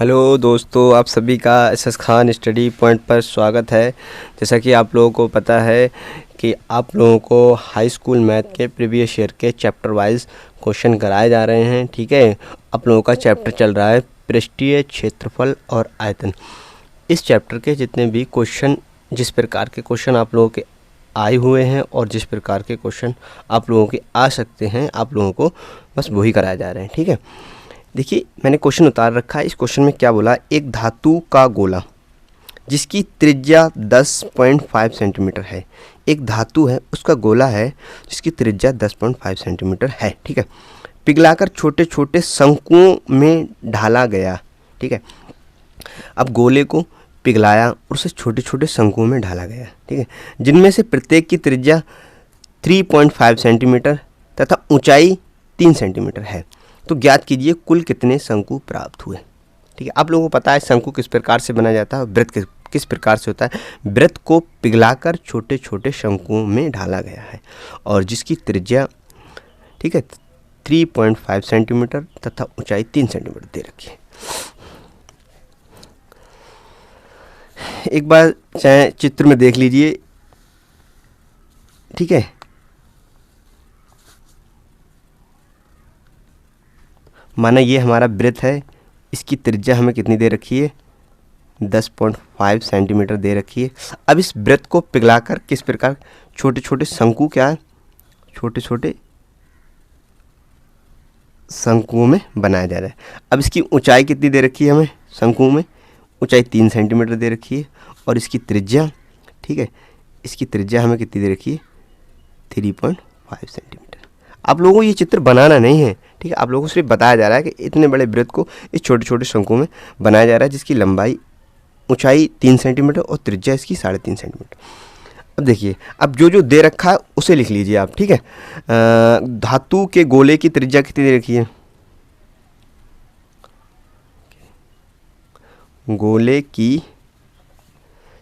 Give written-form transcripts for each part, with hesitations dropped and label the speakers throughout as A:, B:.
A: Hello दोस्तों, आप सभी का एसएस खान स्टडी पॉइंट पर स्वागत है। जैसा कि आप लोगों को पता है कि आप लोगों को हाई स्कूल मैथ के प्रीवियस ईयर के चैप्टर वाइज क्वेश्चन कराए जा रहे हैं। ठीक है, आप लोगों का चैप्टर चल रहा है पृष्ठीय क्षेत्रफल और आयतन। इस चैप्टर के जितने भी क्वेश्चन, जिस प्रकार के क्वेश्चन आप लोगों के आए हुए हैं और जिस प्रकार के क्वेश्चन आप लोगों के आ सकते हैं, आप लोगों को बस वही कराए जा रहे हैं। ठीक है, देखिए मैंने क्वेश्चन उतार रखा है। इस क्वेश्चन में क्या बोला, एक धातु का गोला जिसकी त्रिज्या 10.5 सेंटीमीटर है। एक धातु है, उसका गोला है जिसकी त्रिज्या 10.5 सेंटीमीटर है। ठीक है, पिघलाकर छोटे छोटे शंकुओं में ढाला गया। ठीक है, अब गोले को पिघलाया और उसे छोटे छोटे शंकुओं में ढाला गया। ठीक है, जिनमें से प्रत्येक की त्रिज्या 3.5 सेंटीमीटर तथा ऊंचाई 3 सेंटीमीटर है। तो ज्ञात कीजिए कुल कितने शंकु प्राप्त हुए। ठीक है, आप लोगों को पता है शंकु किस प्रकार से बना जाता है, वृत्त किस प्रकार से होता है। वृत्त को पिघलाकर छोटे छोटे शंकुओं में ढाला गया है और जिसकी त्रिज्या, ठीक है, 3.5 सेंटीमीटर तथा ऊंचाई 3 सेंटीमीटर दे रखी है। एक बार चाहे चित्र में देख लीजिए। ठीक है, माना ये हमारा वृत्त है, इसकी त्रिज्या हमें कितनी दे रखी है, 10.5 सेंटीमीटर दे रखी है। अब इस वृत्त को पिघलाकर किस प्रकार छोटे छोटे शंकु, क्या है, छोटे छोटे शंकुओं में बनाया जा रहा है। अब इसकी ऊंचाई कितनी दे रखी है हमें, शंकुओं में ऊंचाई 3 सेंटीमीटर दे रखी है और इसकी त्रिज्या, ठीक है, इसकी त्रिज्या हमें कितनी दे रखी है, 3.5 सेंटीमीटर। आप लोगों को ये चित्र बनाना नहीं है। ठीक है, आप लोगों को सिर्फ बताया जा रहा है कि इतने बड़े वृत्त को इस छोटे छोटे शंकुओं में बनाया जा रहा है जिसकी लंबाई, ऊंचाई 3 सेंटीमीटर और त्रिज्या इसकी 3.5 सेंटीमीटर। अब देखिए, अब जो जो दे रखा है उसे लिख लीजिए आप। ठीक है, धातु के गोले की त्रिज्या कितनी दे रखी है, गोले की,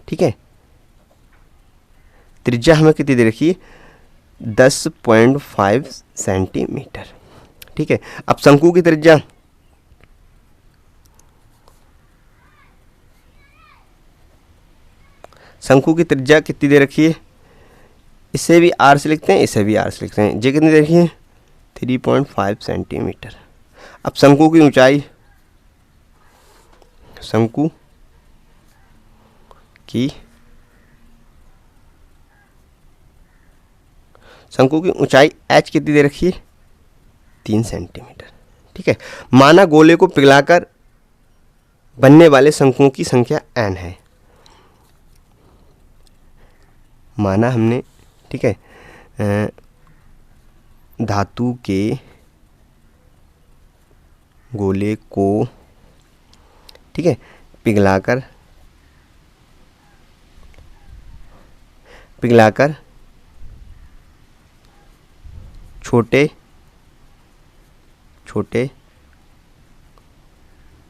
A: ठीक है, त्रिज्या हमें कितनी दे रखी है, 10.5 सेंटीमीटर। ठीक है, अब शंकु की त्रिज्या, शंकु की त्रिज्या कितनी दे रखी है, इसे भी आर से लिखते हैं, इसे भी आर से लिखते हैं। ये कितनी दे रखी है, 3.5 सेंटीमीटर। अब शंकु की ऊंचाई, शंकु की ऊंचाई h कितनी दे रखी है, 3 सेंटीमीटर। ठीक है, माना गोले को पिघलाकर बनने वाले शंकुओं की संख्या n है। माना हमने, ठीक है, धातु के गोले को, ठीक है, पिघलाकर छोटे छोटे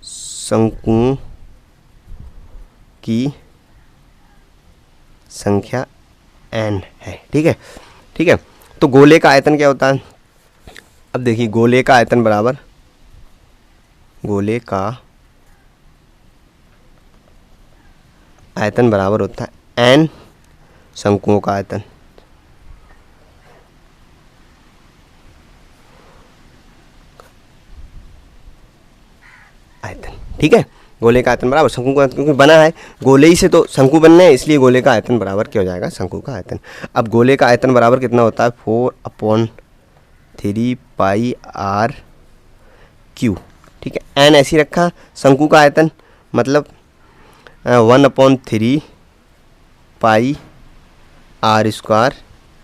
A: शंकुओं की संख्या n है। ठीक है, ठीक है, तो गोले का आयतन क्या होता है। अब देखिए, गोले का आयतन बराबर, गोले का आयतन बराबर होता है n शंकुओं का आयतन। ठीक है, गोले का आयतन बराबर शंकु का आयतन, क्योंकि बना है गोले ही से तो शंकु बनना है, इसलिए गोले का आयतन बराबर क्या हो जाएगा, शंकु का आयतन। अब गोले का आयतन बराबर कितना होता है, 4/3 पाई आर क्यू। ठीक है, एन ऐसी रखा, शंकु का आयतन मतलब 1/3 पाई आर स्क्वायर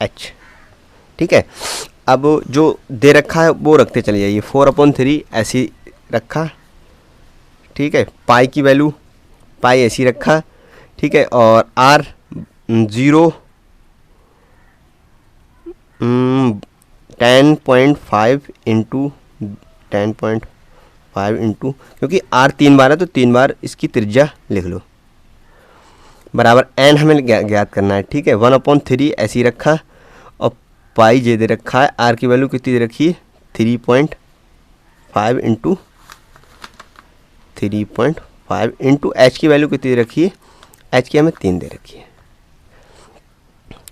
A: एच। ठीक है, अब जो दे रखा है वो रखते चले जाइए, 4/3 ऐसी रखा। ठीक है, पाई की वैल्यू, पाई ऐसी रखा। ठीक है, और आर 10.5 इंटू 10.5 इंटू, क्योंकि आर 3 बार है तो 3 बार इसकी त्रिज्या लिख लो, बराबर एन हमें ज्ञात करना है। ठीक है, 1/3 ऐसी रखा और पाई जे दे रखा है, आर की वैल्यू कितनी दे रखी है, 3.5 इंटू 3.5 इंटू एच की वैल्यू कितनी रखी है, एच की हमें 3 दे रखी है।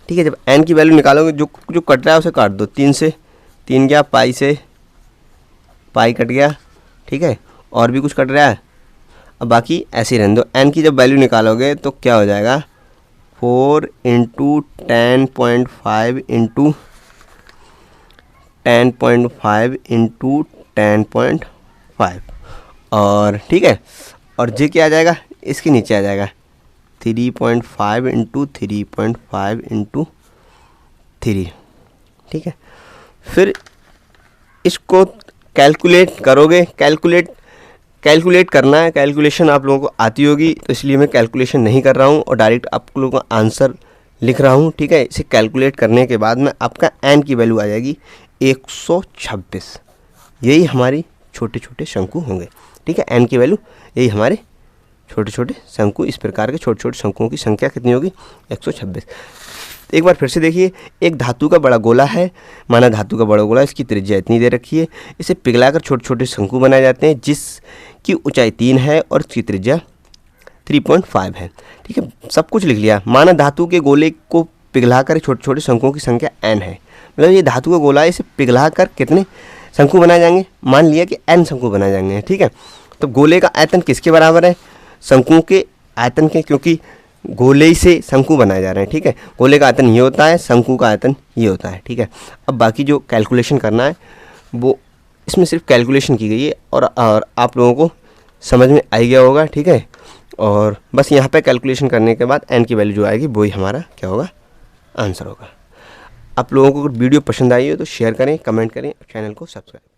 A: ठीक है, जब एन की वैल्यू निकालोगे जो जो कट रहा है उसे काट दो, 3 से 3 गया, पाई से पाई कट गया। ठीक है, और भी कुछ कट रहा है, अब बाकी ऐसे ही रहने दो। एन की जब वैल्यू निकालोगे तो क्या हो जाएगा, 4 इंटू 10.5 इंटू 10.5 इंटू 10.5 और ठीक है, और जे क्या आ जाएगा, इसके नीचे आ जाएगा 3.5 इंटू 3.5 इंटू 3। ठीक है, फिर इसको कैलकुलेट करोगे, कैलकुलेट करना है, कैलकुलेशन आप लोगों को आती होगी तो इसलिए मैं कैलकुलेशन नहीं कर रहा हूँ और डायरेक्ट आप लोगों का आंसर लिख रहा हूँ। ठीक है, इसे कैलकुलेट करने के बाद में आपका एन की वैल्यू आ जाएगी 126। यही हमारी छोटे छोटे शंकु होंगे। ठीक है, एन की वैल्यू, यही हमारे छोटे छोटे शंकु, इस प्रकार के छोटे छोटे शंकुओं की संख्या कितनी होगी, 126। एक बार फिर से देखिए, एक धातु का बड़ा गोला है, माना धातु का बड़ा गोला, इसकी त्रिज्या इतनी दे रखी है, इसे पिघलाकर छोटे छोटे शंकु बनाए जाते हैं जिसकी ऊंचाई 3 है और इसकी त्रिज्या 3.5 है। ठीक है, सब कुछ लिख लिया। माना धातु के गोले को पिघलाकर छोटे छोटे शंकुओं की संख्या n है, मतलब ये धातु का गोला है, इसे पिघलाकर कितने शंकु बनाए जाएंगे, मान लिया कि n शंकु बनाए जाएंगे। ठीक है, तो गोले का आयतन किसके बराबर है, शंकुओं के आयतन के, क्योंकि गोले से शंकु बनाए जा रहे हैं। ठीक है, गोले का आयतन ये होता है, शंकु का आयतन ये होता है। ठीक है, अब बाकी जो कैलकुलेशन करना है वो इसमें सिर्फ कैलकुलेशन की गई है और आप लोगों को समझ में आ गया होगा। ठीक है, और बस यहाँ पे कैलकुलेशन करने के बाद एन की वैल्यू जो आएगी वही हमारा क्या होगा, आंसर होगा। आप लोगों को अगर वीडियो पसंद आई हो तो शेयर करें, कमेंट करें, चैनल को सब्सक्राइब